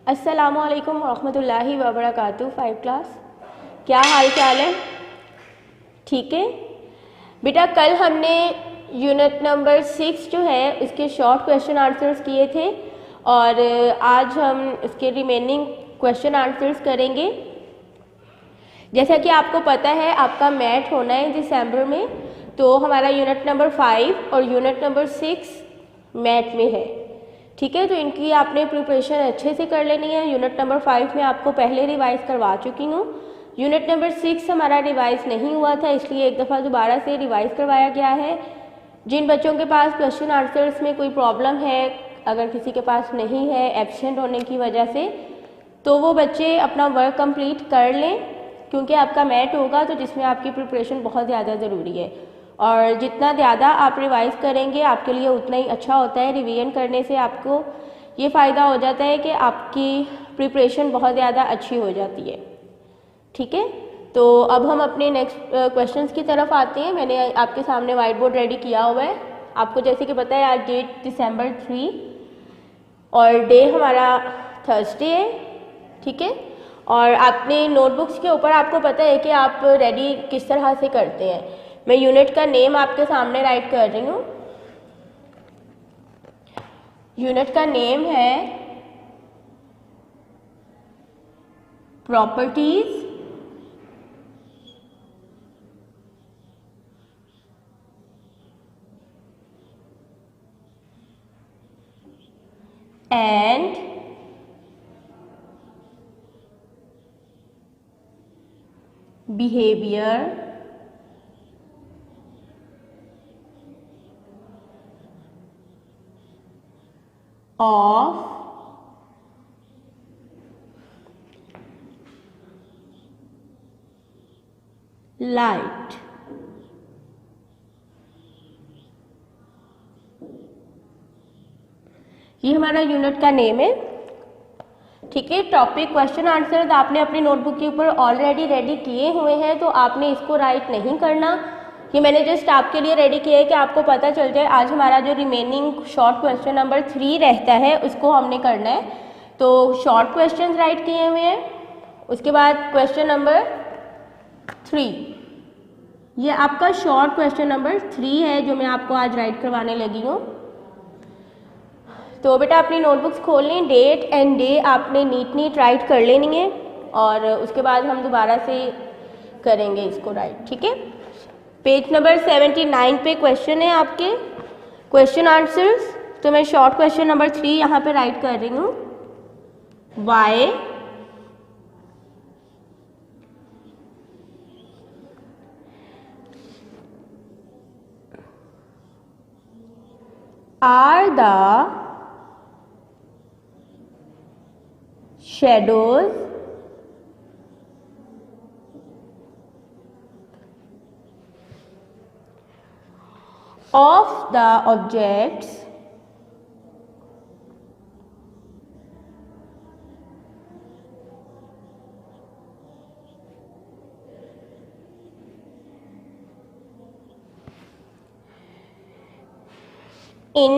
अस्सलामुअलैकुम वरहमतुल्लाहि वबरकातुहू। 5 क्लास, क्या हाल चाल है? ठीक है बेटा, कल हमने यूनिट नंबर 6 जो है उसके शॉर्ट क्वेश्चन आंसर्स किए थे और आज हम इसके रिमेनिंग क्वेश्चन आंसर्स करेंगे। जैसा कि आपको पता है आपका मैट होना है दिसंबर में, तो हमारा यूनिट नंबर 5 और यूनिट नंबर 6 मैट में है। ठीक है, तो इनकी आपने प्रिपरेशन अच्छे से कर लेनी है। यूनिट नंबर 5 में आपको पहले रिवाइज़ करवा चुकी हूँ। यूनिट नंबर 6 हमारा रिवाइज़ नहीं हुआ था, इसलिए एक दफ़ा दोबारा से रिवाइज़ करवाया गया है। जिन बच्चों के पास क्वेश्चन आंसर्स में कोई प्रॉब्लम है, अगर किसी के पास नहीं है एब्सेंट होने की वजह से, तो वो बच्चे अपना वर्क कंप्लीट कर लें, क्योंकि आपका मैट होगा तो जिसमें आपकी प्रिपरेशन बहुत ज़्यादा ज़रूरी है। और जितना ज़्यादा आप रिवाइज़ करेंगे आपके लिए उतना ही अच्छा होता है। रिवीजन करने से आपको ये फ़ायदा हो जाता है कि आपकी प्रिपरेशन बहुत ज़्यादा अच्छी हो जाती है। ठीक है, तो अब हम अपने नेक्स्ट क्वेश्चंस की तरफ आते हैं। मैंने आपके सामने वाइट बोर्ड रेडी किया हुआ है। आपको जैसे कि पता है आज डेट दिसंबर 3 और डे हमारा थर्सडे है। ठीक है, और आपने नोटबुक्स के ऊपर आपको पता है कि आप रेडी किस तरह से करते हैं। मैं यूनिट का नेम आपके सामने राइट कर रही हूँ। यूनिट का नेम है properties and behaviour of light। ये हमारा यूनिट का नेम है। ठीक है, टॉपिक क्वेश्चन आंसर आपने अपनी नोटबुक के ऊपर ऑलरेडी रेडी किए हुए हैं, तो आपने इसको राइट नहीं करना। ये मैंने जस्ट आपके लिए रेडी किया है कि आपको पता चल जाए। आज हमारा जो रिमेनिंग शॉर्ट क्वेश्चन नंबर 3 रहता है उसको हमने करना है। तो शॉर्ट क्वेश्चन राइट किए हुए हैं, उसके बाद क्वेश्चन नंबर 3, ये आपका शॉर्ट क्वेश्चन नंबर 3 है जो मैं आपको आज राइट करवाने लगी हूँ। तो बेटा अपनी नोटबुक्स खोल लें, डेट एंड डे आपने नीट राइट कर लेनी है और उसके बाद हम दोबारा से करेंगे इसको राइट। ठीक है, पेज नंबर 79 पे क्वेश्चन है आपके क्वेश्चन आंसर्स। तो मैं शॉर्ट क्वेश्चन नंबर 3 यहाँ पे राइट कर रही हूँ। Why are the shadows of the objects in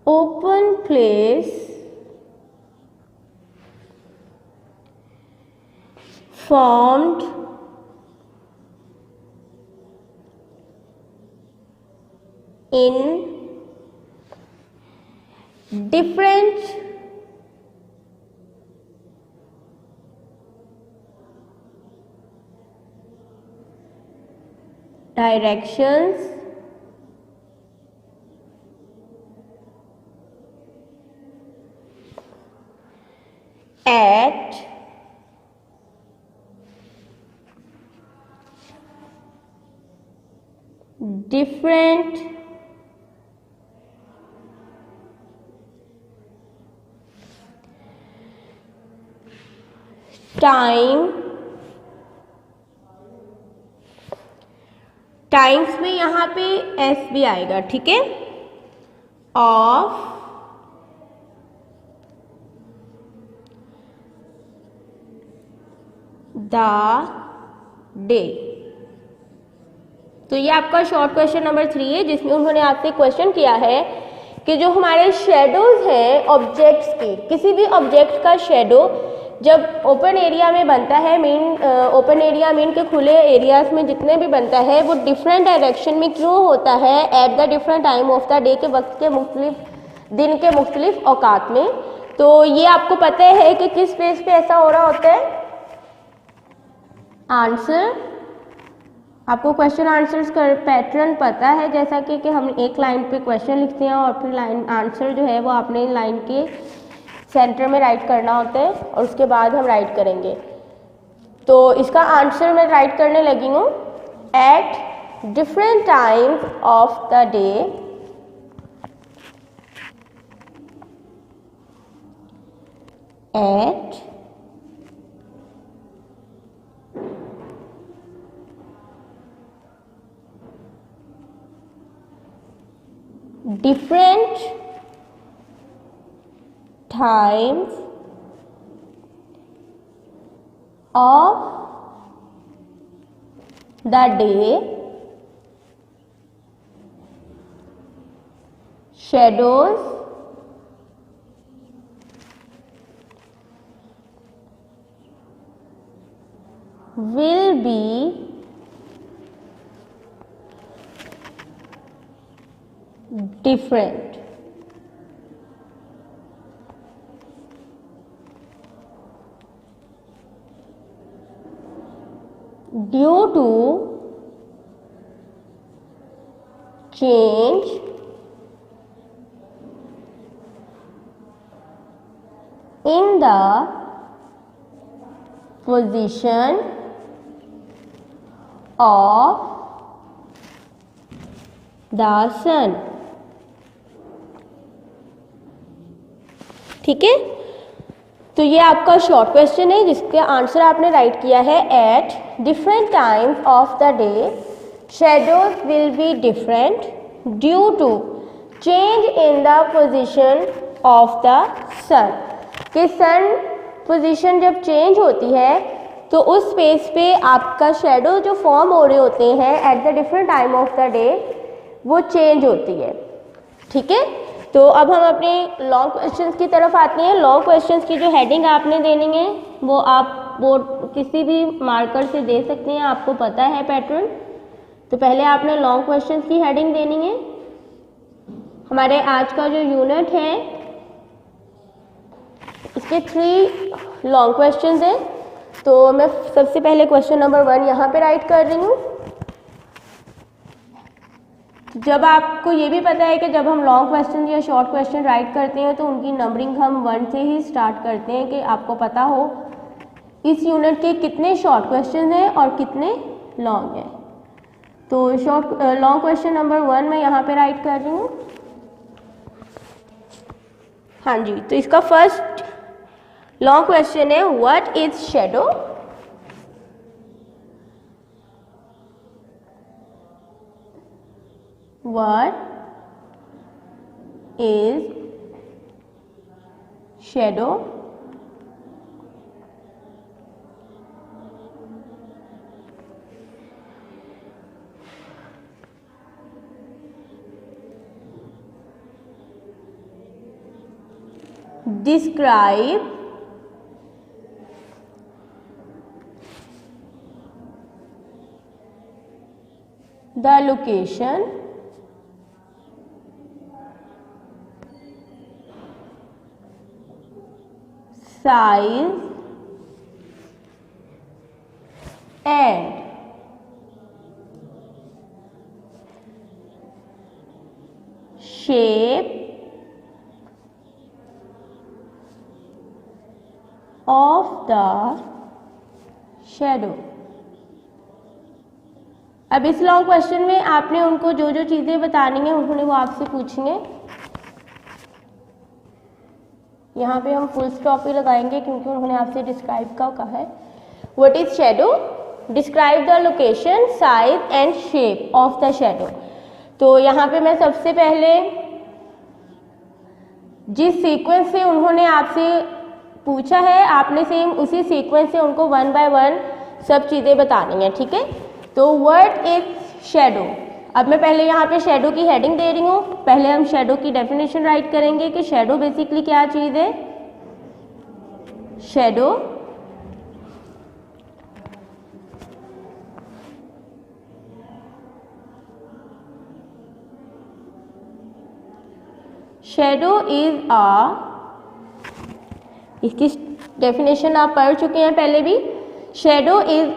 open place formed in different directions at different time। Times में यहाँ पे एस भी आएगा। ठीक है, ऑफ द डे। तो ये आपका शॉर्ट क्वेश्चन नंबर 3 है, जिसमें उन्होंने आपसे क्वेश्चन किया है कि जो हमारे शेडोज हैं ऑब्जेक्ट्स के, किसी भी ऑब्जेक्ट का शेडो जब ओपन एरिया में बनता है, ओपन एरिया मीन के खुले एरियाज में जितने भी बनता है, वो डिफरेंट डायरेक्शन में क्यों होता है at the different time of the day, के वक्त के मुख्तलिफ दिन के मुख्तलिफ औकात में। तो ये आपको पता है कि किस बेस पे ऐसा हो रहा होता है। आंसर, आपको क्वेश्चन आंसर्स का पैटर्न पता है, जैसा कि हम एक लाइन पे क्वेश्चन लिखते हैं और फिर लाइन आंसर जो है वो आपने लाइन के सेंटर में राइट करना होता है और उसके बाद हम राइट करेंगे। तो इसका आंसर मैं राइट करने लगी हूँ। Eight different times of the day at different times of the day shadows will be different due to change in the position of the sun। ठीक है, तो ये आपका शॉर्ट क्वेश्चन है जिसके आंसर आपने राइट किया है। At different times of the day shadows will be different due to change in the position of the sun. कि सन पोजीशन जब चेंज होती है तो उस स्पेस पे आपका शेडो जो फॉर्म हो रहे होते हैं at the different time of the day वो चेंज होती है। ठीक है, तो अब हम अपने लॉन्ग क्वेश्चंस की तरफ आते हैं। लॉन्ग क्वेश्चंस की जो हेडिंग आपने देनी है वो आप बोर्ड किसी भी मार्कर से दे सकते हैं, आपको पता है पैटर्न। तो पहले आपने लॉन्ग क्वेश्चंस की हेडिंग देनी है। हमारे आज का जो यूनिट है इसके 3 लॉन्ग क्वेश्चंस हैं। तो मैं सबसे पहले क्वेश्चन नंबर 1 यहाँ पे राइट कर रही हूँ। जब आपको ये भी पता है कि जब हम लॉन्ग क्वेश्चन या शॉर्ट क्वेश्चन राइट करते हैं तो उनकी नंबरिंग हम 1 से ही स्टार्ट करते हैं, कि आपको पता हो इस यूनिट के कितने शॉर्ट क्वेश्चन हैं और कितने लॉन्ग हैं। तो लॉन्ग क्वेश्चन नंबर 1 मैं यहाँ पे राइट कर रही हूँ। हाँ जी, तो इसका फर्स्ट लॉन्ग क्वेश्चन है what is shadow. What is shadow? Describe the location size and shape of the shadow। अब इस लॉन्ग क्वेश्चन में आपने उनको जो जो चीज़ें बतानी है उन्होंने वो आपसे पूछेंगे। यहाँ पे हम फुल स्टॉप ही लगाएंगे क्योंकि उन्होंने आपसे डिस्क्राइब का कहा है। What is shadow, describe the location size and shape of the shadow. तो यहाँ पे मैं सबसे पहले जिस सीक्वेंस से उन्होंने आपसे पूछा है आपने सेम उसी सीक्वेंस से उनको 1 बाय 1 सब चीज़ें बतानी है। ठीक है, तो व्हाट इज शेडो। अब मैं पहले यहाँ पे शेडो की हेडिंग दे रही हूँ। पहले हम शेडो की डेफिनेशन राइट करेंगे कि शेडो बेसिकली क्या चीज़ है। शेडो शेडो इज इसकी डेफिनेशन आप पढ़ चुके हैं पहले भी। Shadow is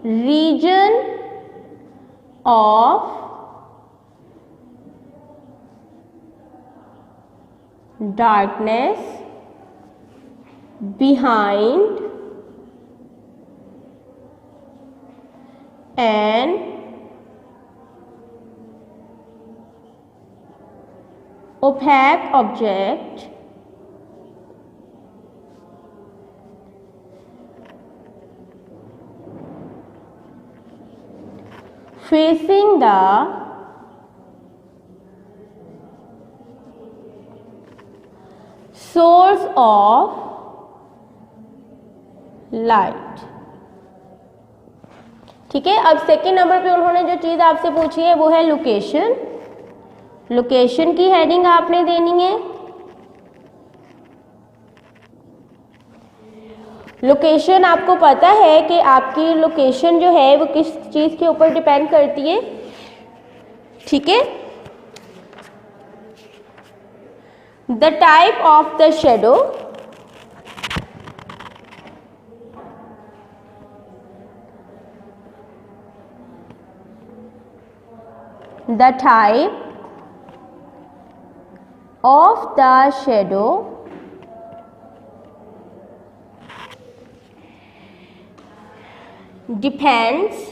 region of darkness behind an opaque object facing the source of light। ठीक है। अब सेकेंड नंबर पे उन्होंने जो चीज़ आपसे पूछी है वो है लोकेशन। लोकेशन की हेडिंग आपने देनी है। लोकेशन आपको पता है कि आपकी लोकेशन जो है वो किस चीज़ के ऊपर डिपेंड करती है। ठीक है। The type of the shadow, the type of the shadow depends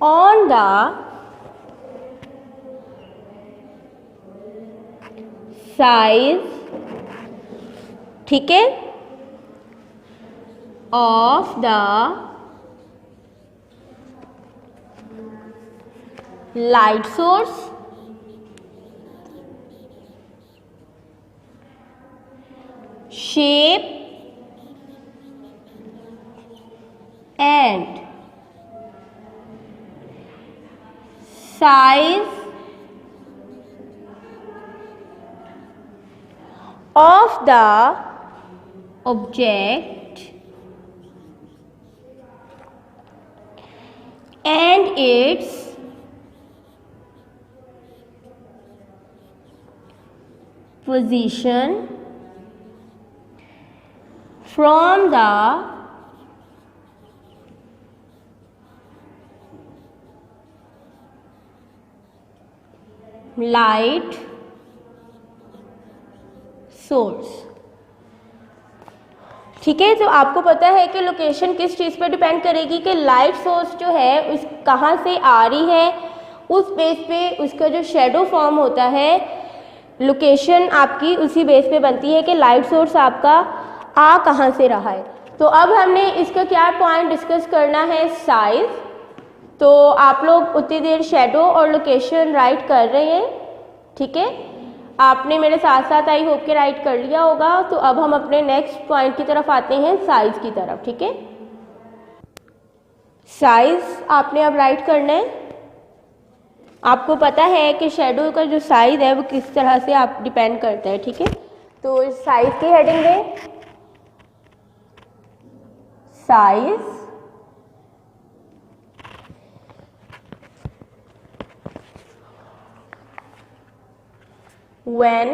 on the size, ठीक है, of the light source, shape and size of the object and its position from the light source. ठीक है। तो आपको पता है कि location किस चीज़ पर डिपेंड करेगी कि लाइट सोर्स जो है उस कहाँ से आ रही है, उस बेस पे उसका जो शेडो फॉर्म होता है, लोकेशन आपकी उसी बेस पे बनती है कि लाइट सोर्स आपका आ कहाँ से रहा है। तो अब हमने इसका क्या पॉइंट डिस्कस करना है, साइज़। तो आप लोग उतनी देर शेडो और लोकेशन राइट कर रहे हैं। ठीक है। आपने मेरे साथ साथ आई होप के राइट कर लिया होगा। तो अब हम अपने नेक्स्ट पॉइंट की तरफ आते हैं, साइज़ की तरफ। ठीक है। साइज़ आपने अब राइट करना है। आपको पता है कि शेडो का जो साइज़ है वो किस तरह से आप डिपेंड करता है। ठीक है। तो साइज़ की हेडिंग दें, size when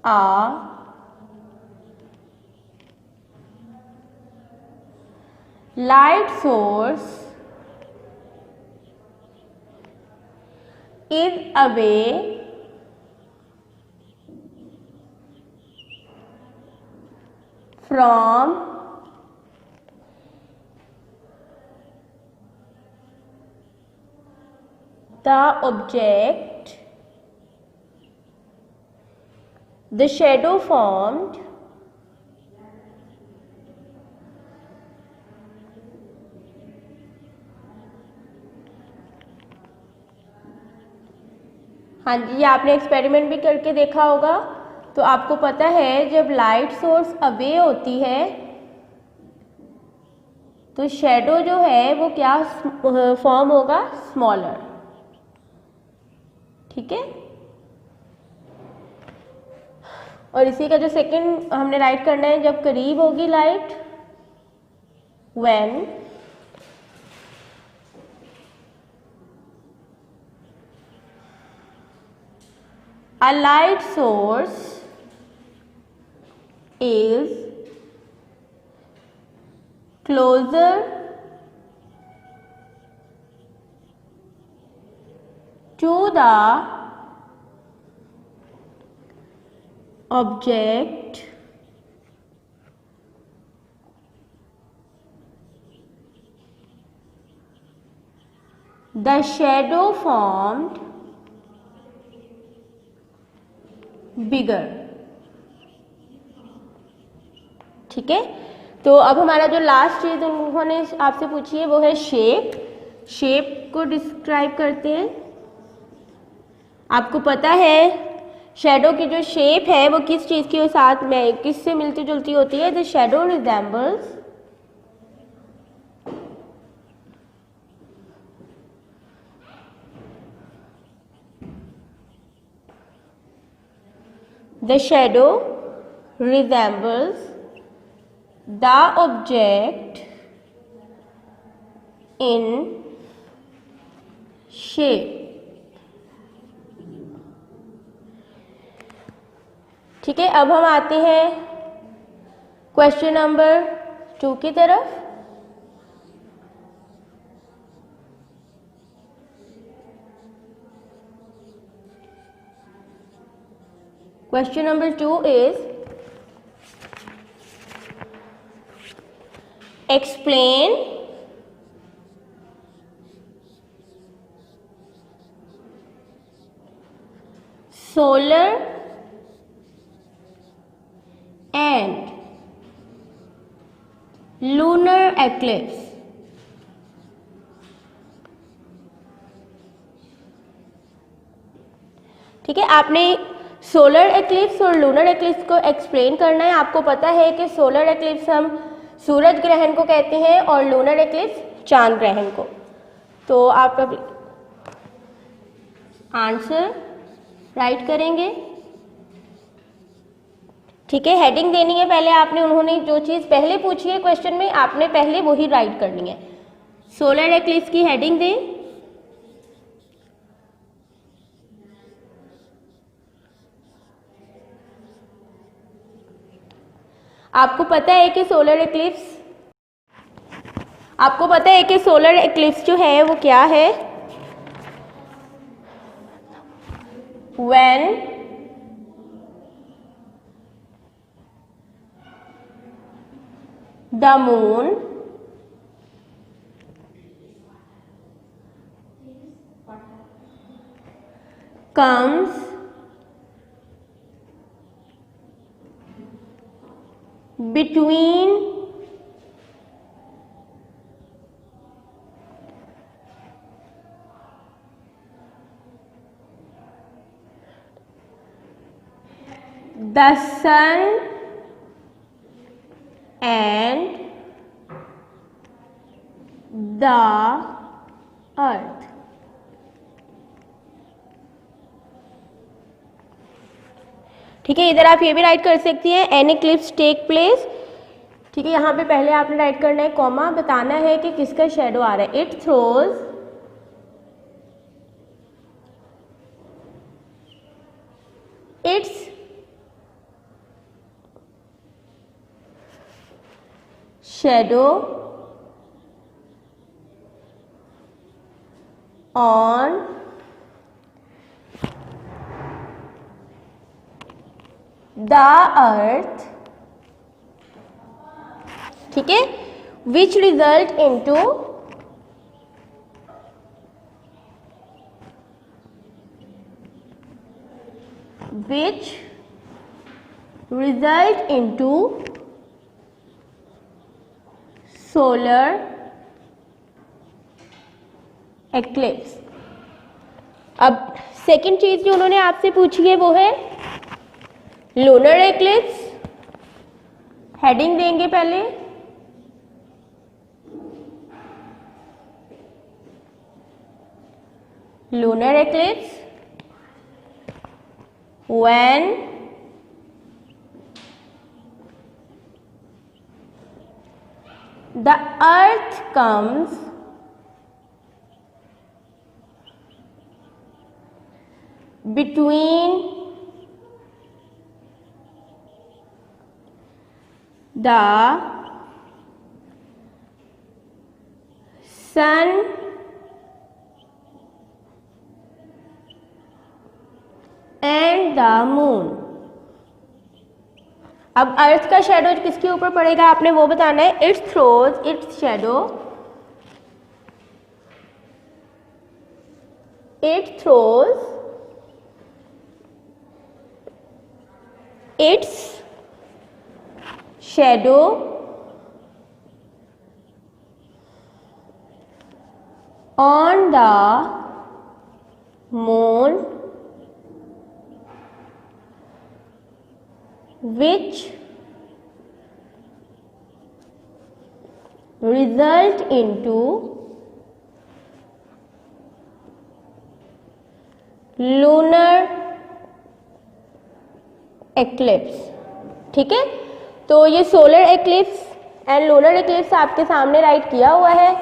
a light source is away from the object, the shadow formed हाँ जी, ये आपने एक्सपेरिमेंट भी करके देखा होगा। तो आपको पता है जब लाइट सोर्स अवे होती है तो शेडो जो है वो क्या फॉर्म होगा, स्मॉलर। ठीक है, और इसी का जो सेकंड हमने राइट करना है, जब करीब होगी light, when a light source is closer to the object the shadow formed बिगर। ठीक है, तो अब हमारा जो लास्ट चीज उन्होंने आपसे पूछी है वो है शेप। शेप को डिस्क्राइब करते हैं। आपको पता है शेडो की जो शेप है वो किस चीज के साथ में किससे मिलती जुलती होती है? The shadow resembles the shadow resembles the object in shape। ठीक है, अब हम आते हैं क्वेश्चन नंबर 2 की तरफ। Question number 2 is explain solar and lunar eclipse। ठीक है, आपने सोलर एक्लिप्स और लूनर एक्लिप्स को एक्सप्लेन करना है। आपको पता है कि सोलर एक्लिप्स हम सूरज ग्रहण को कहते हैं और लूनर एक्लिप्स चांद ग्रहण को। तो आप अब आंसर राइट करेंगे। ठीक है, हेडिंग देनी है पहले आपने। उन्होंने जो चीज़ पहले पूछी है क्वेश्चन में आपने पहले वही राइट करनी है। सोलर एक्लिप्स की हेडिंग दें। आपको पता है कि सोलर एक्लिप्स जो है वो क्या है? When the moon comes between the sun and the earth। ठीक है, इधर आप ये भी राइट कर सकती हैं एन इक्लिप्स टेक प्लेस। ठीक है, यहाँ पे पहले आपने राइट करना है कॉमा, बताना है कि किसका शेडो आ रहा है। It throws its shadow on the earth. ठीक है, विच रिजल्ट इनटू सोलर एक्लिप्स। अब सेकंड चीज जो उन्होंने आपसे पूछी है वो है लूनर एक्लिप्स। हेडिंग देंगे पहले, lunar eclipse when the earth comes between the sun and the moon. अब अर्थ का शेडो किसके ऊपर पड़ेगा आपने वो बताना है। It's throws its shadow, it throws its shadow on the moon which result into lunar eclipse। ठीक है, तो ये solar eclipse and lunar eclipse आपके सामने राइट किया हुआ है।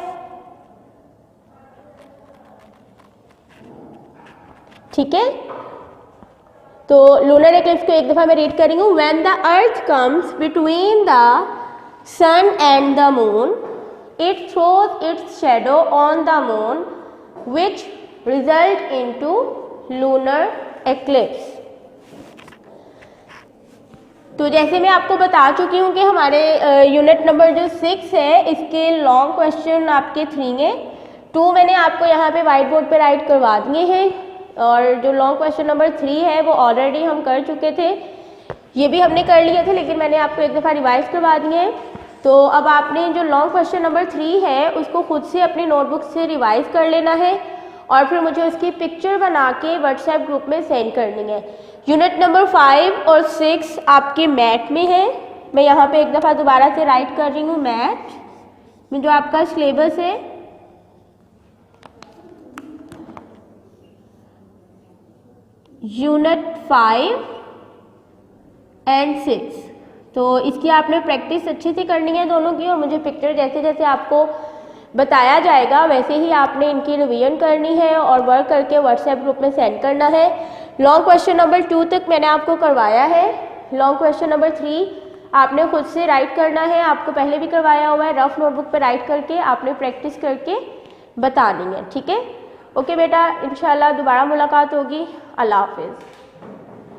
ठीक है, तो लूनर एक्लिप्स को एक दफ़ा मैं रीड कर रही हूँ। When the earth comes between the sun and the moon it throws its shadow on the moon which result into lunar eclipse. तो जैसे मैं आपको बता चुकी हूँ कि हमारे यूनिट नंबर जो 6 है इसके लॉन्ग क्वेश्चन आपके 3 हैं, 2 मैंने आपको यहाँ पे वाइट बोर्ड पे राइट करवा दिए हैं और जो लॉन्ग क्वेश्चन नंबर 3 है वो ऑलरेडी हम कर चुके थे, ये भी हमने कर लिए थे लेकिन मैंने आपको एक दफ़ा रिवाइज करवा दिए हैं। तो अब आपने जो लॉन्ग क्वेश्चन नंबर 3 है उसको खुद से अपनी नोटबुक से रिवाइज कर लेना है और फिर मुझे उसकी पिक्चर बना के व्हाट्सएप ग्रुप में सेंड करनी है। यूनिट नंबर 5 और 6 आपके मैथ में है। मैं यहाँ पे एक दफ़ा दोबारा से राइट कर रही हूँ। मैथ में जो आपका सिलेबस है यूनिट 5 एंड 6, तो इसकी आपने प्रैक्टिस अच्छे से करनी है दोनों की और मुझे पिक्चर जैसे जैसे आपको बताया जाएगा वैसे ही आपने इनकी रिवीजन करनी है और वर्क करके व्हाट्सएप ग्रुप में सेंड करना है। लॉन्ग क्वेश्चन नंबर 2 तक मैंने आपको करवाया है। लॉन्ग क्वेश्चन नंबर 3 आपने खुद से राइट करना है, आपको पहले भी करवाया हुआ है। रफ नोटबुक पे राइट करके आपने प्रैक्टिस करके बतानी है। ठीक है, ओके बेटा, इंशाल्लाह दोबारा मुलाकात होगी। अल्लाह हाफिज़।